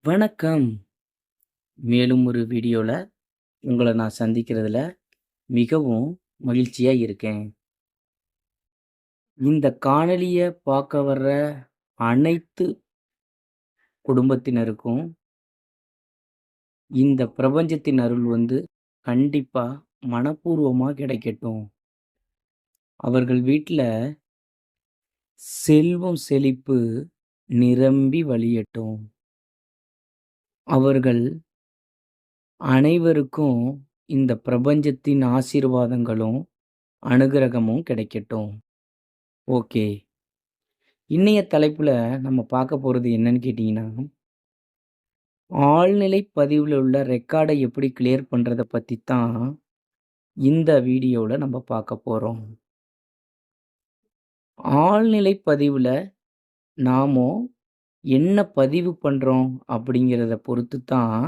வணக்கம். மேலும் ஒரு வீடியோல உங்கள நான் சந்திக்கிறதுல மிகவும் மகிழ்ச்சியா இருக்கேன். இந்த காணொளிய பார்க்க வர்ற அனைத்து குடும்பத்தினருக்கும் இந்த பிரபஞ்சத்தின் அருள் கண்டிப்பா மனப்பூர்வமா கிடைக்கட்டும். அவர்கள் வீட்ல செல்வம் செழிப்பு நிரம்பி வழியட்டும். அவர்கள் அனைவருக்கும் இந்த பிரபஞ்சத்தின் ஆசீர்வாதங்களும், அனுக்கிரகமும் கிடைக்கட்டும். ஓகே. இன்னைய தலைப்புல நம்ம பார்க்க போறது என்னன்னு கேட்டீங்கன்னா, ஆழ்நிலை பதிவுல உள்ள ரெக்கார்ட எப்படி கிளியர் பண்றத பத்தி தான் இந்த வீடியோல நம்ம பார்க்க போறோம். ஆழ்நிலை பதிவுல நாமோ என்ன பதிவு பண்றோம் அப்படிங்கிறத பொறுத்து தான்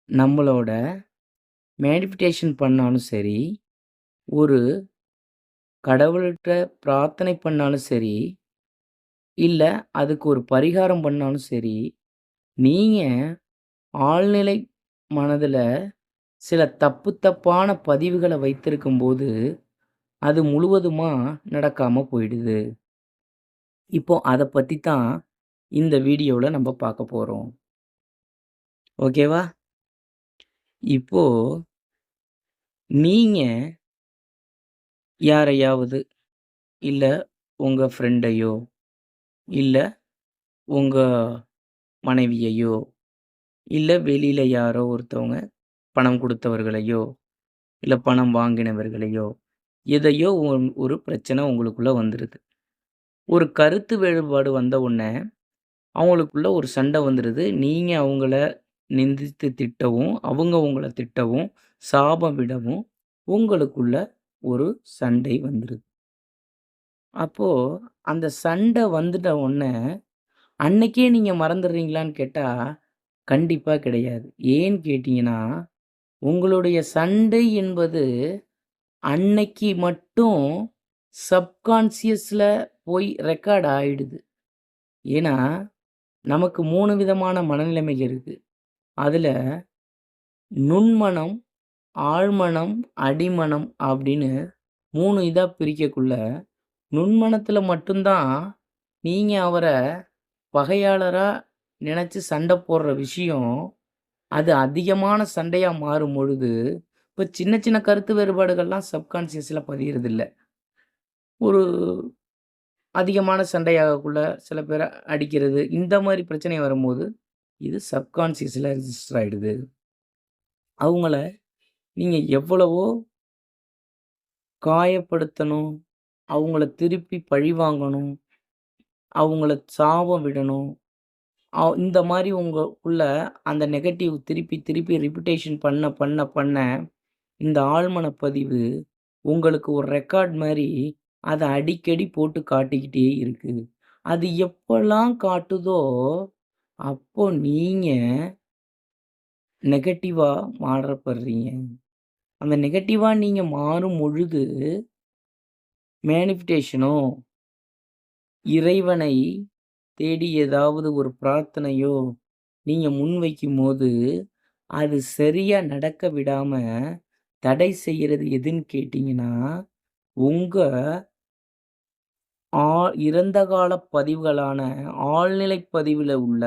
நம்மளோட மேனிஃபெஸ்டேஷன் பண்ணாலும் சரி, ஒரு கடவுள்ட்ட பிரார்த்தனை பண்ணாலும் சரி, இல்ல அதுக்கு ஒரு பரிகாரம் பண்ணாலும் சரி, நீங்க ஆழ்நிலை மனதுல சில தப்பு தப்பான பதிவுகள வைத்திருக்கும்போது, அது முழுவதுமா நடக்காம போயிடுது. இப்போ அத பத்தி தான் இந்த வீடியோல நம்ம பார்க்க போறோம். ஓகேவா? இப்போ நீங்க யாரையாவது, இல்ல உங்க ஃப்ரெண்டையோ, இல்ல உங்க மனைவியையோ, இல்ல வெளியில யாரோ ஒருத்தவங்க பணம் குடுத்தவர்களையோ, இல்ல பணம் வாங்கினவர்களையோ, எதையோ ஒரு பிரச்சனை உங்களுக்குள்ள வந்துருது. ஒரு கருத்து வேறுபாடு வந்த உடனே அவங்களுக்குள்ள ஒரு சண்டை வந்துருது. நீங்க அவங்கள நிந்தித்து திட்டவும், அவங்க உங்கள திட்டவும், சாபம் விடவும், உங்களுக்குள்ள ஒரு சண்டை வந்துருது. அப்போ அந்த சண்டை வந்துட்ட உடனே, அன்னைக்கே நீங்க மறந்துடுறீங்களான்னு கேட்டா, கண்டிப்பா கிடையாது. ஏன்னு கேட்டீங்கன்னா, உங்களுடைய சண்டை என்பது அன்னைக்கு மட்டும் சப்கான்ஷியஸ்ல போய் ரெக்கார்ட் ஆயிடுது. ஏன்னா, நமக்கு 3 விதமான மனநிலைமைகள் இருக்கு. அதுல நுண்மனம், ஆழ்மனம், அடிமனம் அப்படின்னு 3 இதா பிரிக்கக்குள்ள, நுண்மனத்துல மட்டும் தான் நீங்க அவர பகையாளரா நினைச்சு சண்டை போடுற விஷயம், அது அதிகமான சண்டையா மாறும் பொழுது, இப்ப சின்ன சின்ன கருத்து வேறுபாடுகள்லாம் சப்கான்ஷியஸ்ல பதியறதில்ல. ஒரு அதிகமான சண்டையாகக்குள்ள சில பேர அடிக்கிறது, இந்த மாரி பிரச்சனை வரும்போது, இது சப்கான்ஷியஸ்ல ரிஜிஸ்டர் ஆயிடுது. அவங்கள நீங்க எவ்வளவோ காயப்படுத்தணும், அவங்கள திருப்பி பழிவாங்கணும், அவங்கள சாபம் விடணும். இந்த மாரி உங்களுக்குள்ள அந்த நெகட்டிவ் திருப்பி திருப்பி ரிப்பிட்டேஷன் பண்ண, இந்த ஆழ்மன பதிவு உங்களுக்கு ஒரு ரெக்கார்ட் மாரி அத அடிக்கடி போட்டு காட்டிக்கிட்டே இருக்கு. அது எப்பலாம் காட்டுதோ, அப்போ நீங்க நெகட்டிவா மாறப்படுறீங்க. அந்த நெகட்டிவா நீங்க மாறும் பொழுது, மேனிஃபெஸ்டேஷனோ, இறைவனை தேடி ஏதாவது ஒரு பிரார்த்தனையோ நீங்க முன்வைக்கும்போது, அது சரியா நடக்க விடாம தடை செய்றது எதுன்னு கேட்டீங்கன்னா, உங்க ஆ இறந்த கால பதிவுகளான ஆழ்நிலை பதிவில உள்ள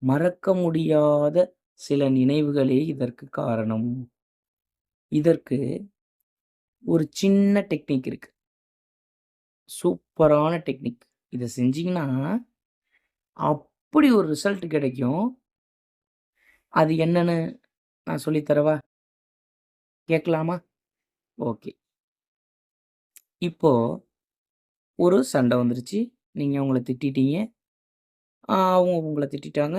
மறக்க முடியாத சில நினைவுகளே இதற்கு காரணம். இதற்கு ஒரு சின்ன டெக்னிக் இருக்கு. சூப்பரான டெக்னிக். இத செஞ்சீங்கன்னா, அப்படி ஒரு ரிசல்ட் கிடைக்கும். அது என்னன்னு நான் சொல்லி தரவா? கேட்கலாமா? ஓகே. இப்போ ஒரு சண்டை வந்துருச்சு. நீங்க அவங்கள திட்டிட்டீங்க. அவங்க உங்கள திட்டிட்டாங்க.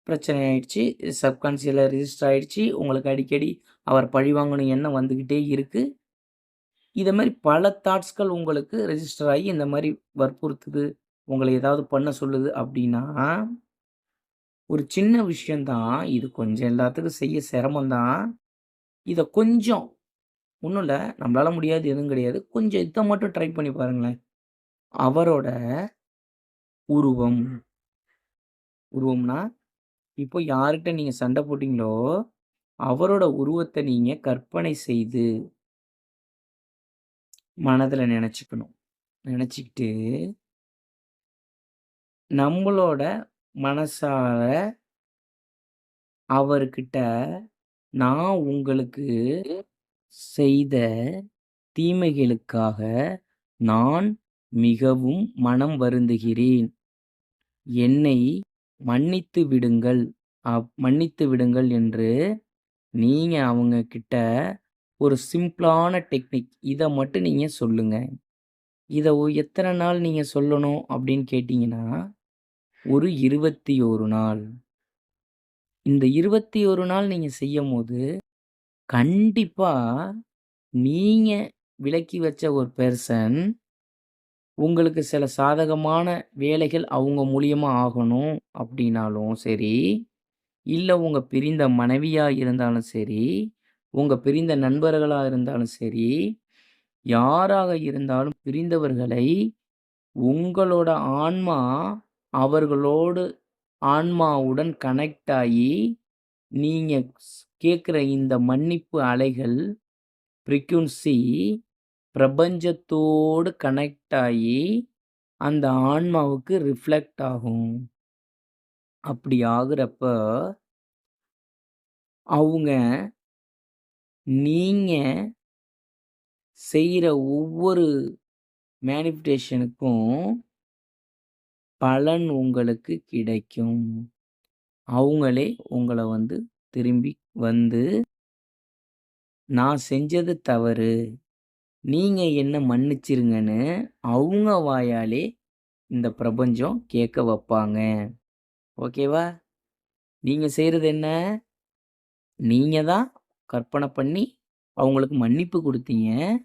பிரச்சனை ஆயிடுச்சு. சப்கான்ஷியஸ்ல ரிஜிஸ்டர் ஆயிடுச்சு. உங்களுக்கு அடிக்கடி அவர பழிவாங்கணும் எண்ணம் வந்துகிட்டே இருக்கு. இத மாரி பல தாட்ஸ்கள் உங்களுக்கு ரெஜிஸ்டர் ஆகி இந்த மாரி வற்புறுத்துது. உங்கள ஏதாவது பண்ண சொல்லுது அப்டின்னா, ஒரு சின்ன விஷயம் தான். இது கொஞ்சம் எல்லாத்துக்கும் செய்ய சிரமம் தான். இத கொஞ்சம் ஒண்ணும் இல்ல. நம்மளால முடியாது எதுவும் கிடையாது. கொஞ்சம் இத மட்டும் ட்ரை பண்ணி பாருங்களேன். அவரோட உருவம். உருவம்னா இப்போ யார்கிட்ட நீங்க சண்டை போட்டீங்களோ, அவரோட உருவத்த நீங்க கற்பனை செய்து மனதுல நெனச்சுக்கணும். நெனச்சுக்கிட்டு, நம்மளோட மனசார அவர்கிட்ட, "நான் உங்களுக்கு செய்த தீமைகளுக்காக நான் மிகவும் மனம் வருந்துகிறேன். என்னை மன்னித்து விடுங்கள்." மன்னித்து விடுங்கள் என்று நீங்க அவங்க கிட்ட ஒரு சிம்பிளான டெக்னிக். இத மட்டும் நீங்க சொல்லுங்க. இத எத்தன நாள் நீங்க சொல்லணும் அப்படின்னு கேட்டீங்கன்னா, ஒரு 21 நாள். இந்த 21 நாள் நீங்க செய்யும்போது, கண்டிப்பா நீங்க விலக்கி வச்ச ஒரு பெர்சன் உங்களுக்கு சில சாதகமான வேலைகள் அவங்க மூலியமா ஆகணும் அப்படின்னாலும் சரி, இல்ல உங்க பிரிந்த மனைவியா இருந்தாலும் சரி, உங்க பிரிந்த நண்பர்களா இருந்தாலும் சரி, யாராக இருந்தாலும் பிரிந்தவர்களை உங்களோட ஆன்மா அவர்களோடு ஆன்மாவுடன் கனெக்ட் ஆயி, நீங்க கேட்கிற இந்த மன்னிப்பு அலைகள் ஃப்ரீக்வென்சி பிரபஞ்சத்தோடு கனெக்ட் ஆயி, அந்த ஆன்மாவுக்கு ரிஃப்ளெக்ட் ஆகும். அப்படி ஆகுறப்ப, அவுங்க நீங்க செய்ற ஒவ்வொரு மேனிஃபெஸ்டேஷனுக்கும் பலன் உங்களுக்கு கிடைக்கும். அவுங்களே உங்கள திரும்பி வந்து, "நான் செஞ்சது தவறு. நீங்க என்ன மன்னிச்சிருங்கன்னு" அவுங்க வாயாலே இந்த பிரபஞ்சம் கேட்க வப்பாங்க. ஓகேவா? நீங்க செய்றது என்ன? நீங்க தான் கற்பனை பண்ணி அவங்களுக்கு மன்னிப்பு குடுத்தீங்க.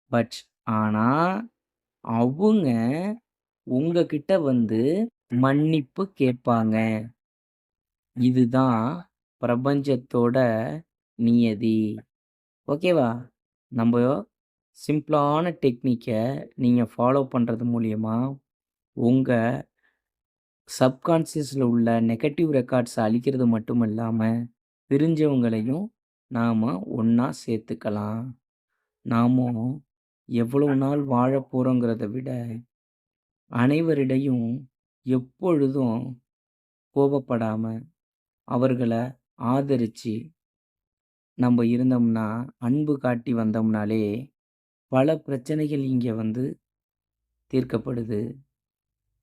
பட் ஆனா, அவுங்க உங்ககிட்ட மன்னிப்பு கேட்பாங்க. இதுதான் பிரபஞ்சத்தோட நியதி. ஓகேவா? நம்ப சிம்பிளான டெக்னிக்க நீங்க ஃபாலோ பண்றது மூலியமா, உங்க சப்கான்ஷியஸ்ல உள்ள நெகட்டிவ் ரெக்கார்ட்ஸ அழிக்கிறது மட்டும் இல்லாம, பிரிஞ்சவங்களையும் நாம ஒண்ணா சேர்த்துக்கலாம். நாமும் எவ்வளவு நாள் வாழப் போறோங்கிறத விட, அனைவரிடையும் எப்பொழுதும் கோபப்படாம, அவர்கள ஆதரிச்சு நம்ப இருந்தோம்னா, அன்பு காட்டி வந்தோம்னாலே, பல பிரச்சனைகள் இங்க தீர்க்கப்படுது.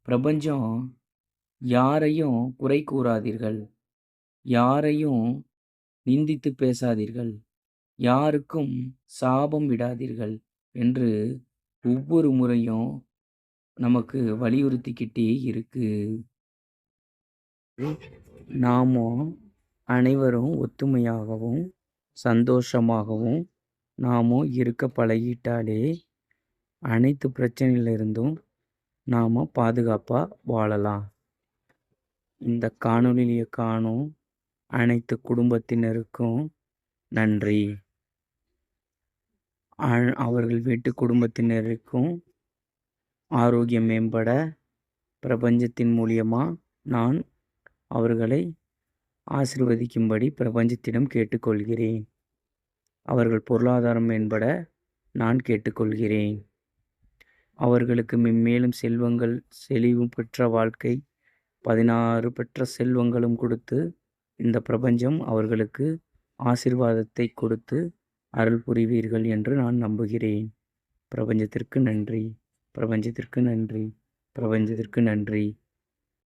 பிரபஞ்சம் யாரையும் குறை கூறாதீர்கள். யாரையும் நிந்தித்து பேசாதீர்கள். யாருக்கும் சாபம் விடாதீர்கள் என்று ஒவ்வொரு முறையும் நமக்கு வலியுறுத்திக்கிட்டே இருக்கு. நாமும் அனைவரும் ஒத்துமையாகவும், சந்தோஷமாகவும் நாமும் இருக்க பழகிட்டாலே, அனைத்து பிரச்சனையிலிருந்தும் நாம பாதுகாப்பா வாழலாம். இந்த காணொளியை காணும் அனைத்து குடும்பத்தினருக்கும் நன்றி. அவர்கள் வீட்டு குடும்பத்தினருக்கும் ஆரோக்கியம் மேம்பட பிரபஞ்சத்தின் மூலியமா நான் அவர்களை ஆசீர்வதிக்கும்படி பிரபஞ்சத்திடம் கேட்டுக்கொள்கிறேன். அவர்கள் பொருளாதாரம் மேம்பட நான் கேட்டுக்கொள்கிறேன். அவர்களுக்கு மென்மேலும் செல்வங்கள், செழிவு பெற்ற வாழ்க்கை, 16 பெற்ற செல்வங்களும் கொடுத்து, இந்த பிரபஞ்சம் அவர்களுக்கு ஆசீர்வாதத்தை கொடுத்து அருள் புரிவீர்கள் என்று நான் நம்புகிறேன். பிரபஞ்சத்திற்கு நன்றி. பிரபஞ்சத்திற்கு நன்றி. பிரபஞ்சத்திற்கு நன்றி.